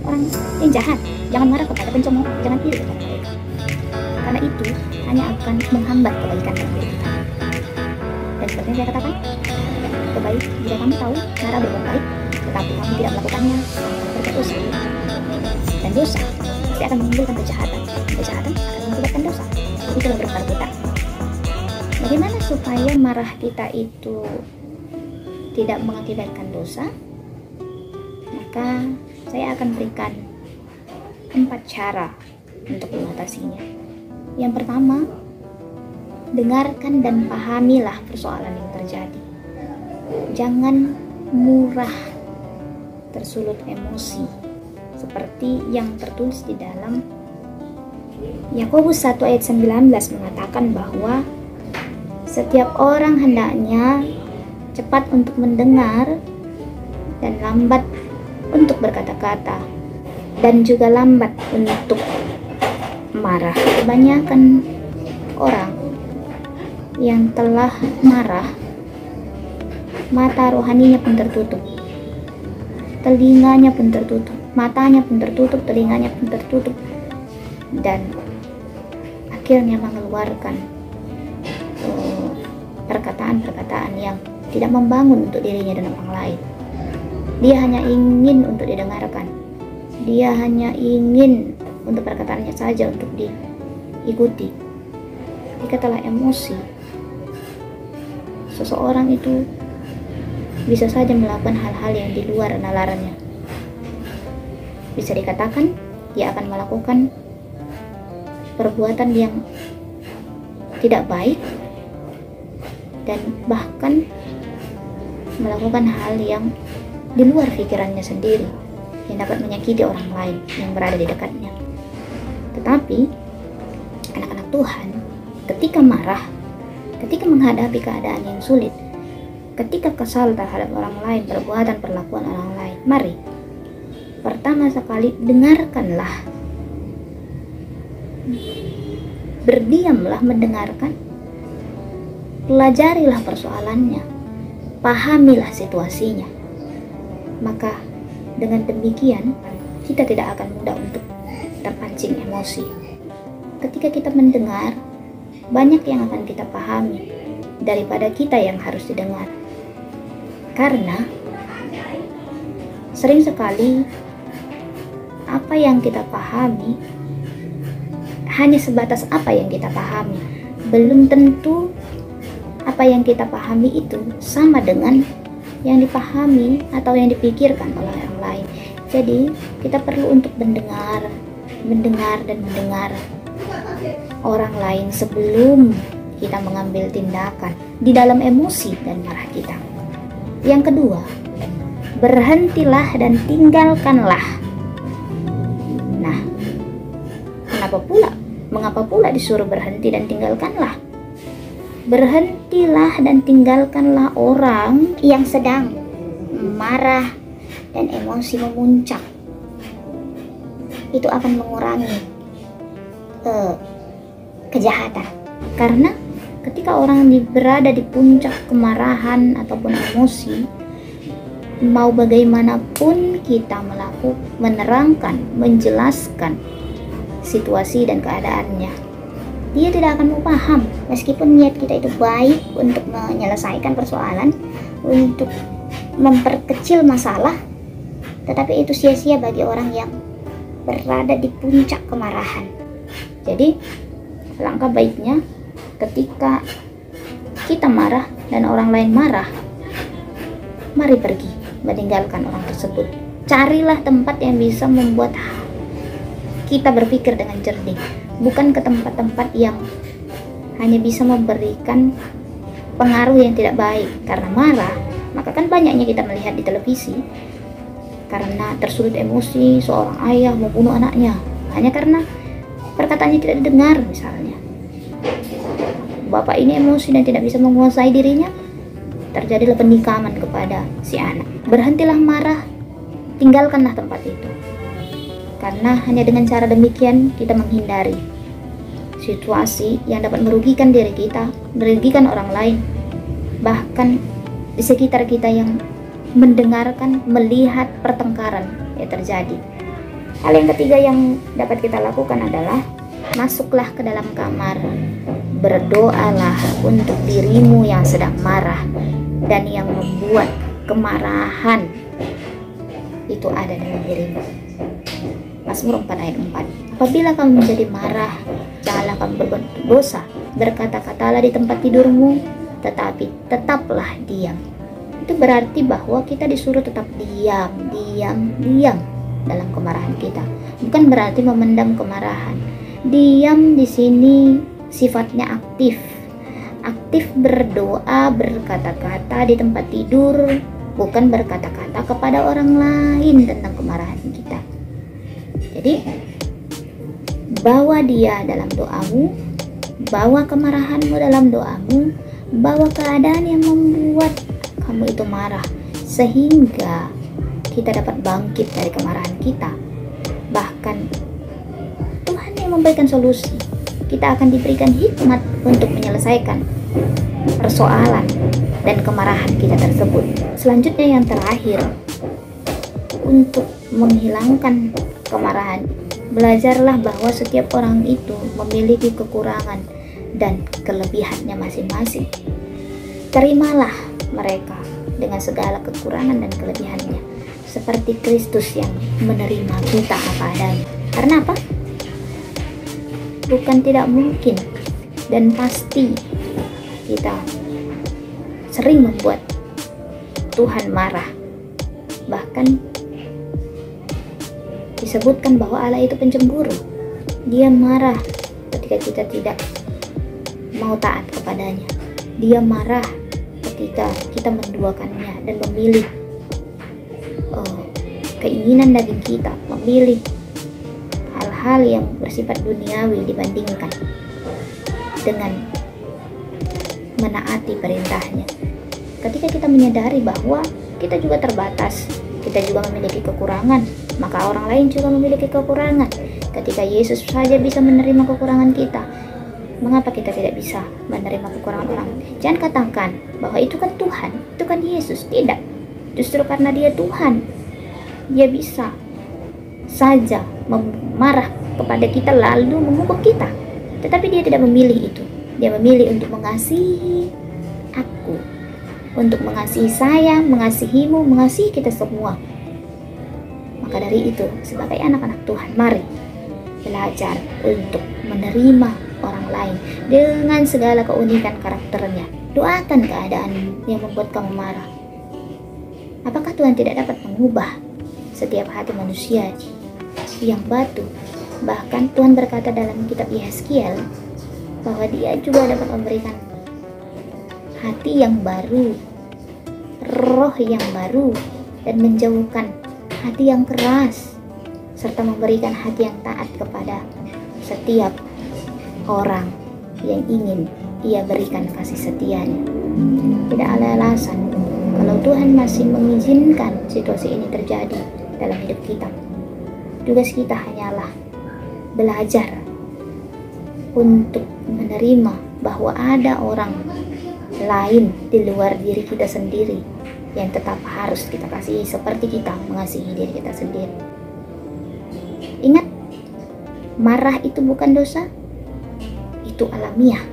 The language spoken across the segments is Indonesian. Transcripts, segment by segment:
orang yang jahat. Jangan marah kepada pencemooh, jangan iri kepada mereka, karena itu hanya akan menghambat kebaikan dalam diri kita. Dan seperti yang saya katakan, baik jika kamu tahu cara berbuat baik tetapi kamu tidak melakukannya, berbuat dosa. Dan dosa pasti akan menimbulkan kejahatan. Kejahatan akan mengakibatkan dosa. Itulah berkar kita. Bagaimana supaya marah kita itu tidak mengakibatkan dosa? Maka saya akan berikan 4 cara untuk mengatasinya. Yang pertama, dengarkan dan pahamilah persoalan yang terjadi. Jangan murah tersulut emosi, seperti yang tertulis di dalam Yakobus 1 ayat 19 mengatakan bahwa setiap orang hendaknya cepat untuk mendengar dan lambat untuk berkata-kata, dan juga lambat untuk marah. Kebanyakan orang yang telah marah, mata rohaninya pun tertutup, telinganya pun tertutup, matanya pun tertutup, telinganya pun tertutup, dan akhirnya mengeluarkan perkataan-perkataan yang tidak membangun untuk dirinya dan orang lain. Dia hanya ingin untuk didengarkan, dia hanya ingin untuk perkataannya saja untuk diikuti. Jika telah emosi, seseorang itu bisa saja melakukan hal-hal yang di luar nalarnya. Bisa dikatakan dia akan melakukan perbuatan yang tidak baik dan bahkan melakukan hal yang di luar pikirannya sendiri yang dapat menyakiti orang lain yang berada di dekatnya. Tetapi anak-anak Tuhan ketika marah, ketika menghadapi keadaan yang sulit, ketika kesal terhadap orang lain, perbuatan-perlakuan orang lain, mari pertama sekali dengarkanlah, berdiamlah mendengarkan, pelajarilah persoalannya, pahamilah situasinya. Maka dengan demikian kita tidak akan mudah untuk terpancing emosi. Ketika kita mendengar, banyak yang akan kita pahami daripada kita yang harus didengar. Karena sering sekali apa yang kita pahami hanya sebatas apa yang kita pahami. Belum tentu apa yang kita pahami itu sama dengan yang dipahami atau yang dipikirkan oleh orang lain. Jadi kita perlu untuk mendengar dan mendengar orang lain sebelum kita mengambil tindakan di dalam emosi dan marah kita. Yang kedua, berhentilah dan tinggalkanlah. Nah, mengapa pula disuruh berhenti dan tinggalkanlah? Berhentilah dan tinggalkanlah orang yang sedang marah dan emosi memuncak. Itu akan mengurangi kejahatan. Karena ketika orang berada di puncak kemarahan ataupun emosi, mau bagaimanapun kita menerangkan, menjelaskan situasi dan keadaannya, dia tidak akan mau paham. Meskipun niat kita itu baik untuk menyelesaikan persoalan, untuk memperkecil masalah, tetapi itu sia-sia bagi orang yang berada di puncak kemarahan. Jadi langkah baiknya ketika kita marah dan orang lain marah, mari pergi meninggalkan orang tersebut. Carilah tempat yang bisa membuat kita berpikir dengan jernih, bukan ke tempat-tempat yang hanya bisa memberikan pengaruh yang tidak baik. Karena marah, maka kan banyaknya kita melihat di televisi, karena tersulut emosi seorang ayah membunuh anaknya hanya karena perkataannya tidak didengar. Misalnya bapak ini emosi dan tidak bisa menguasai dirinya, terjadilah penikaman kepada si anak. Berhentilah marah, tinggalkanlah tempat itu. Karena hanya dengan cara demikian kita menghindari situasi yang dapat merugikan diri kita, merugikan orang lain, bahkan di sekitar kita yang mendengarkan, melihat pertengkaran yang terjadi. Hal yang ketiga yang dapat kita lakukan adalah masuklah ke dalam kamar, berdoalah untuk dirimu yang sedang marah dan yang membuat kemarahan itu ada dalam dirimu. Mazmur 4 ayat 4. Apabila kamu menjadi marah, janganlah kamu berbuat dosa, berkata-katalah di tempat tidurmu, tetapi tetaplah diam. Itu berarti bahwa kita disuruh tetap diam dalam kemarahan kita. Bukan berarti memendam kemarahan. Diam di sini sifatnya aktif. Aktif berdoa, berkata-kata di tempat tidur, bukan berkata-kata kepada orang lain tentang kemarahan kita. Jadi, bawa dia dalam doamu, bawa kemarahanmu dalam doamu, bawa keadaan yang membuat kamu itu marah, sehingga kita dapat bangkit dari kemarahan kita. Bahkan Tuhan yang memberikan solusi. Kita akan diberikan hikmat untuk menyelesaikan persoalan dan kemarahan kita tersebut. Selanjutnya yang terakhir, untuk menghilangkan kemarahan, belajarlah bahwa setiap orang itu memiliki kekurangan dan kelebihannya masing-masing. Terimalah mereka dengan segala kekurangan dan kelebihannya, seperti Kristus yang menerima kita apa adanya. Karena apa? Bukan tidak mungkin dan pasti kita sering membuat Tuhan marah. Bahkan disebutkan bahwa Allah itu pencemburu. Dia marah ketika kita tidak mau taat kepadanya. Dia marah ketika kita menduakannya dan memilih keinginan daging kita, memilih hal-hal yang bersifat duniawi dibandingkan dengan menaati perintahnya. Ketika kita menyadari bahwa kita juga terbatas, kita juga memiliki kekurangan, maka orang lain juga memiliki kekurangan. Ketika Yesus saja bisa menerima kekurangan kita, mengapa kita tidak bisa menerima kekurangan orang? Jangan katakan bahwa itu kan Tuhan, itu kan Yesus. Tidak, justru karena dia Tuhan, dia bisa saja marah kepada kita lalu menghukum kita. Tetapi dia tidak memilih itu. Dia memilih untuk mengasihi aku, untuk mengasihi saya, mengasihimu, mengasihi kita semua. Maka dari itu, sebagai anak-anak Tuhan, mari belajar untuk menerima orang lain dengan segala keunikan karakternya. Doakan keadaan yang membuat kamu marah. Apakah Tuhan tidak dapat mengubah setiap hati manusia yang batu? Bahkan Tuhan berkata dalam kitab Yeskiel bahwa dia juga dapat memberikan hati yang baru, roh yang baru, dan menjauhkan hati yang keras, serta memberikan hati yang taat kepada setiap orang yang ingin ia berikan kasih setianya. Tidak ada alasan kalau Tuhan masih mengizinkan situasi ini terjadi dalam hidup kita. Tugas kita hanyalah belajar untuk menerima bahwa ada orang lain di luar diri kita sendiri yang tetap harus kita kasihi seperti kita mengasihi diri kita sendiri. Ingat, marah itu bukan dosa, itu alamiah.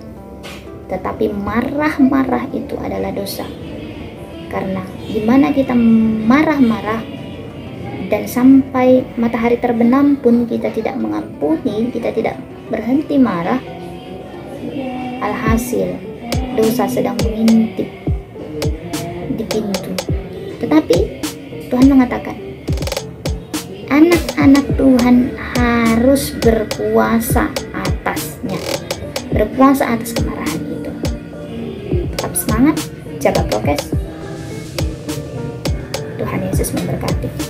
Tetapi marah-marah itu adalah dosa. Karena dimana kita marah-marah dan sampai matahari terbenam pun kita tidak mengampuni, kita tidak berhenti marah, alhasil dosa sedang mengintip di pintu. Tetapi Tuhan mengatakan anak-anak Tuhan harus berkuasa atasnya, berkuasa atas kemarahan itu. Tetap semangat, jaga prokes. Tuhan Yesus memberkati.